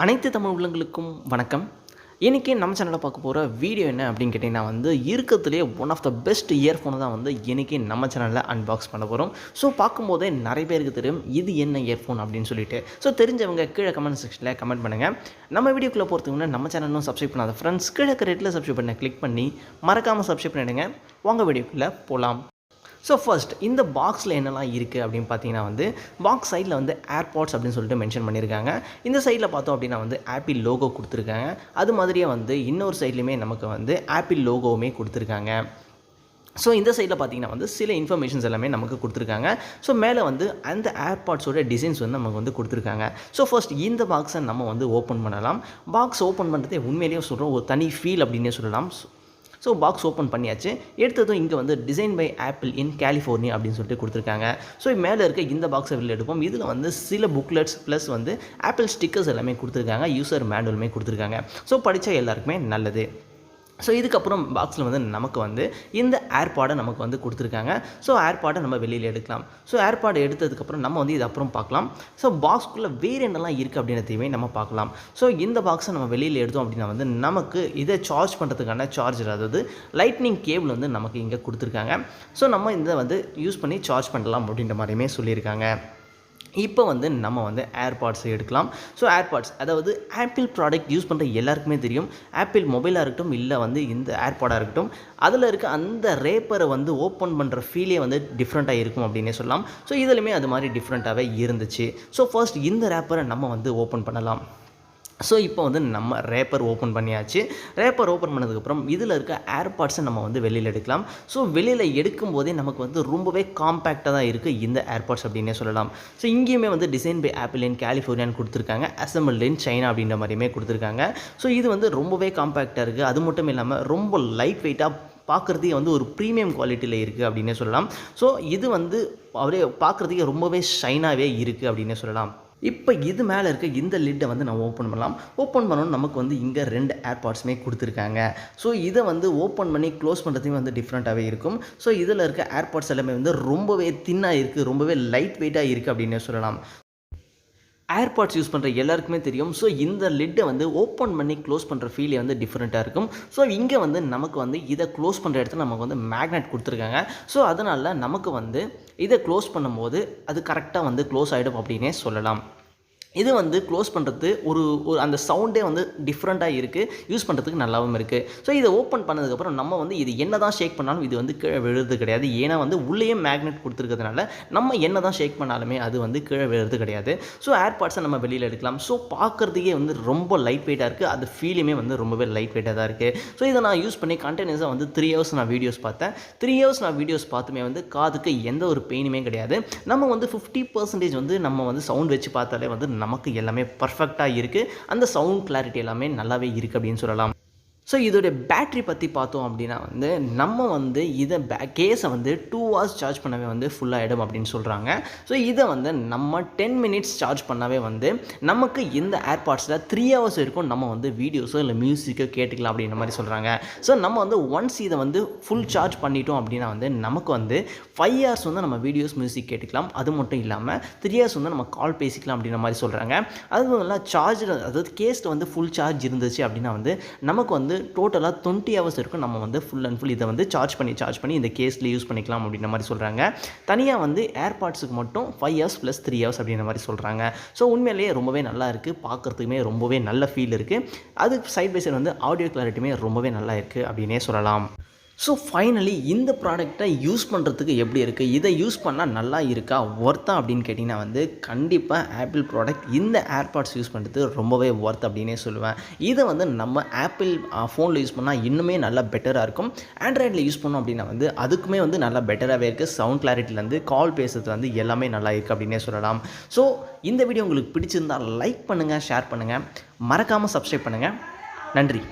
அனைத்து தமிழ் உள்ளங்களுக்கும் வணக்கம். இன்றைக்கி நம்ம சேனலில் பார்க்க போகிற வீடியோ என்ன அப்படின்னு கேட்டிங்கன்னா இருக்கிறதுலே ஒன் ஆஃப் த பெஸ்ட் இயர்ஃபோனை தான் இன்றைக்கி நம்ம சேனலில் அன்பாக்ஸ் பண்ண போகிறோம். ஸோ பார்க்கும்போதே நிறைய பேருக்கு தெரியும் இது என்ன இயர்ஃபோன் அப்படின்னு சொல்லிட்டு. ஸோ தெரிஞ்சவங்க கீழே கமெண்ட் செக்ஷனில் கமெண்ட் பண்ணுங்கள். நம்ம வீடியோக்குள்ளே போகிறதுக்கு முன்னாடி நம்ம சேனலும் சப்ஸ்கிரைப் பண்ணாத ஃப்ரெண்ட்ஸ் கீழே ரெட்டில் சப்ஸ்கிரைப் பண்ண கிளிக் பண்ணி மறக்காமல் சப்ஸ்கிரைப் பண்ணிடுங்க. வாங்க வீடியோக்குள்ளே போகலாம். ஸோ ஃபர்ஸ்ட் இந்த பாக்ஸில் என்னெல்லாம் இருக்குது அப்படின்னு பார்த்தீங்கன்னா பாக்ஸ் சைடில் ஏர்பாட்ஸ் அப்படின்னு சொல்லிட்டு மென்ஷன் பண்ணியிருக்காங்க. இந்த சைடில் பார்த்தோம் அப்படின்னா ஆப்பிள் லோகோ கொடுத்துருக்காங்க. அது மாதிரியே இன்னொரு சைட்லேயுமே நமக்கு ஆப்பிள் லோகோவுமே கொடுத்துருக்காங்க. ஸோ இந்த சைடில் பார்த்தீங்கன்னா சில இன்ஃபர்மேஷன்ஸ் எல்லாமே நமக்கு கொடுத்துருக்காங்க. ஸோ மேலே அந்த ஏர்பாட்ஸோட டிசைன்ஸ் நமக்கு கொடுத்துருக்காங்க. ஸோ ஃபர்ஸ்ட் இந்த பாக்ஸை நம்ம ஓப்பன் பண்ணலாம். பாக்ஸ் ஓப்பன் பண்ணுறதே உண்மையிலேயே சொல்கிறோம் ஒரு தனி ஃபீல் அப்படின்னே சொல்லலாம். ஸோ பாக்ஸ் ஓப்பன் பண்ணியாச்சு. எடுத்ததும் இங்கே design by Apple in California அப்படின்னு சொல்லிட்டு கொடுத்துருக்காங்க. ஸோ மேலே இருக்க இந்த பாக்ஸை வெளில எடுப்போம். இதில் சில புக்லெட்ஸ் ப்ளஸ் ஆப்பிள் ஸ்டிக்கர்ஸ் எல்லாமே கொடுத்துருக்காங்க. யூசர் மேனுவலுமே கொடுத்துருக்காங்க. ஸோ படித்தா எல்லாருக்குமே நல்லது. ஸோ இதுக்கப்புறம் பாக்ஸில் நமக்கு இந்த ஏர்பாடை நமக்கு கொடுத்துருக்காங்க. ஸோ ஏர்பாடை நம்ம வெளியில் எடுக்கலாம். ஸோ ஏர்பாடை எடுத்ததுக்கப்புறம் நம்ம இது அப்புறம் பார்க்கலாம். ஸோ பாக்ஸ்க்குள்ளே வேறு என்னெல்லாம் இருக்குது அப்படின்றதையுமே நம்ம பார்க்கலாம். ஸோ இந்த பாக்ஸை நம்ம வெளியில் எடுத்தோம் அப்படின்னா நமக்கு இதை சார்ஜ் பண்ணுறதுக்கான சார்ஜர், அதாவது லைட்னிங் கேபிள் நமக்கு இங்கே கொடுத்துருக்காங்க. ஸோ நம்ம இதை யூஸ் பண்ணி சார்ஜ் பண்ணலாம் அப்படின்ற மாதிரியுமே சொல்லியிருக்காங்க. இப்போ நம்ம ஏர்பாட்ஸை எடுக்கலாம். ஸோ ஏர்பாட்ஸ் அதாவது ஆப்பிள் ப்ராடக்ட் யூஸ் பண்ணுற எல்லாருக்குமே தெரியும். ஆப்பிள் மொபைலாக இருக்கட்டும் இல்லை இந்த ஏர்பாடாக இருக்கட்டும், அதில் இருக்க அந்த ரேப்பரை ஓப்பன் பண்ணுற ஃபீலே டிஃப்ரெண்ட்டாக இருக்கும் அப்படின்னே சொல்லலாம். ஸோ இதுலையுமே அது மாதிரி டிஃப்ரெண்ட்டாகவே இருந்துச்சு. ஸோ ஃபர்ஸ்ட் இந்த ரேப்பரை நம்ம ஓப்பன் பண்ணலாம். ஸோ இப்போ நம்ம ரேப்பர் ஓப்பன் பண்ணியாச்சு. ரேப்பர் ஓப்பன் பண்ணதுக்கப்புறம் இதில் இருக்க ஏர்பாட்ஸை நம்ம வெளியில் எடுக்கலாம். ஸோ வெளியில் எடுக்கும்போதே நமக்கு ரொம்பவே காம்பேக்டாக தான் இருக்குது இந்த ஏர்பாட்ஸ் அப்படின்னே சொல்லலாம். ஸோ இங்கேயுமே டிசைன் பை ஆப்பிள் இன் கலிஃபோர்னியான்னு கொடுத்துருக்காங்க. அசம்பிள்ட் இன் சைனா அப்படின்ற மாதிரியுமே கொடுத்துருக்காங்க. ஸோ இது ரொம்பவே காம்பேக்டாக இருக்குது. அது மட்டும் இல்லாமல் ரொம்ப லைட் வெயிட்டாக பார்க்குறதுக்கே ஒரு ப்ரீமியம் குவாலிட்டியில் இருக்குது அப்படின்னே சொல்லலாம். ஸோ இது அப்படியே பார்க்குறதுக்கே ரொம்பவே ஷைனாகவே இருக்குது அப்படின்னே சொல்லலாம். இப்போ இது மேலே இருக்க இந்த லிட்டை நம்ம ஓப்பன் பண்ணலாம். ஓப்பன் பண்ணணும் நமக்கு இங்கே 2 ஏர்பாட்ஸுமே கொடுத்துருக்காங்க. ஸோ இதை ஓப்பன் பண்ணி க்ளோஸ் பண்ணுறதுமே டிஃப்ரெண்ட்டாகவே இருக்கும். ஸோ இதில் இருக்க ஏர்பாட்ஸ் எல்லாமே ரொம்பவே தின்னாக இருக்குது, ரொம்பவே லைட் வெயிட்டாக இருக்குது அப்படின்னே சொல்லலாம். ஏர்பாட்ஸ் யூஸ் பண்ணுற எல்லாருக்குமே தெரியும். ஸோ இந்த லிட்டை ஓப்பன் பண்ணி க்ளோஸ் பண்ணுற ஃபீலே டிஃப்ரெண்ட்டாக இருக்கும். ஸோ இங்கே நமக்கு இதை க்ளோஸ் பண்ணுற இடத்துல நமக்கு மேக்னெட் கொடுத்துருக்காங்க. ஸோ அதனால் நமக்கு இதை க்ளோஸ் பண்ணும்போது அது கரெக்டாக க்ளோஸ் ஆகிடும் அப்படின்னே சொல்லலாம். இது க்ளோஸ் பண்ணுறது ஒரு அந்த சவுண்டே டிஃப்ரெண்ட்டாக இருக்குது, யூஸ் பண்ணுறதுக்கு நல்லாவும் இருக்குது. ஸோ இதை ஓப்பன் பண்ணதுக்கப்புறம் நம்ம இது என்ன தான் ஷேக் பண்ணாலும் இது கீழே விழுறது கிடையாது. ஏன்னா உள்ளேயே மேக்னெட் கொடுத்துருக்கிறதுனால நம்ம என்ன தான் ஷேக் பண்ணாலுமே அது கீழே விழுறது கிடையாது. ஸோ ஏர்பாட்ஸை நம்ம வெளியில் எடுக்கலாம். ஸோ பார்க்குறதுக்கே ரொம்ப லைட் வெயிட்டாக இருக்குது. அது ஃபீலுமே ரொம்பவே லைட் வெயிட்டாக தான் இருக்குது. ஸோ இதை நான் யூஸ் பண்ணி கண்டினியூஸாக 3 hours நான் வீடியோஸ் பார்த்தேன். 3 hours நான் வீடியோஸ் பார்த்துமே காதுக்கு எந்த ஒரு பெயினுமே கிடையாது. நம்ம 50% நம்ம சவுண்ட் வச்சு பார்த்தாலே நமக்கு எல்லாமே பர்ஃபெக்டாக இருக்குது. அந்த சவுண்ட் கிளாரிட்டி எல்லாமே நல்லாவே இருக்குது அப்படின்னு சொல்லலாம். ஸோ இதோடைய பேட்ரி பற்றி பார்த்தோம் அப்படின்னா நம்ம இதை கேஸை 2 hours சார்ஜ் பண்ணவே ஃபுல்லாகிடும் அப்படின்னு சொல்கிறாங்க. ஸோ இதை நம்ம 10 minutes சார்ஜ் பண்ணவே நமக்கு இந்த ஏர்பாட்ஸில் 3 hours வரைக்கும் நம்ம வீடியோஸோ இல்லை மியூசிக்கோ கேட்டுக்கலாம் அப்படின்ற மாதிரி சொல்கிறாங்க. ஸோ நம்ம ஒன்ஸ் இதை ஃபுல் சார்ஜ் பண்ணிட்டோம் அப்படின்னா நமக்கு 5 hours நம்ம வீடியோஸ் மியூசிக் கேட்டுக்கலாம். அது மட்டும் இல்லாமல் 3 hours நம்ம கால் பேசிக்கலாம் அப்படின்ற மாதிரி சொல்கிறாங்க. அதுவும் சார்ஜர், அதாவது கேஸில் ஃபுல் சார்ஜ் இருந்துச்சு அப்படின்னா நமக்கு டோட்டலாக 20 hours இருக்கும் நம்ம ஃபுல் அண்ட் ஃபுல் இதை சார்ஜ் பண்ணி இந்த கேஸில் யூஸ் பண்ணிக்கலாம் அப்படின்ற மாதிரி சொல்கிறாங்க. தனியாக ஏர்பாட்ஸுக்கு மட்டும் 5 hours + 3 hours அப்படின்ற மாதிரி சொல்கிறாங்க. ஸோ உண்மையிலேயே ரொம்பவே நல்லா இருக்குது, பார்க்குறதுக்குமே ரொம்பவே நல்ல ஃபீல் இருக்குது. அது சைட் பை சைடு ஆடியோ கிளாரிட்டியுமே ரொம்பவே நல்லா இருக்குது அப்படின்னே சொல்லலாம். ஸோ ஃபைனலி இந்த ப்ராடக்டை யூஸ் பண்ணுறதுக்கு எப்படி இருக்குது, இதை யூஸ் பண்ணால் நல்லா இருக்கா, ஒர்த்தா அப்படின்னு கேட்டிங்கன்னா கண்டிப்பாக ஆப்பிள் ப்ராடக்ட் இந்த ஏர்பாட்ஸ் யூஸ் பண்ணுறது ரொம்பவே ஒர்த் அப்படின்னே சொல்லுவேன். இதை நம்ம ஆப்பிள் ஃபோனில் யூஸ் பண்ணால் இன்னுமே நல்லா பெட்டராக இருக்கும். ஆண்ட்ராய்டில் யூஸ் பண்ணோம் அப்படின்னா அதுக்குமே நல்லா பெட்டராகவே இருக்குது. சவுண்ட் கிளாரிட்டிலேருந்து கால் பேசுறது எல்லாமே நல்லா இருக்குது அப்படின்னே சொல்லலாம். ஸோ இந்த வீடியோ உங்களுக்கு பிடிச்சிருந்தால் லைக் பண்ணுங்கள், ஷேர் பண்ணுங்கள், மறக்காமல் சப்ஸ்கிரைப் பண்ணுங்கள். நன்றி.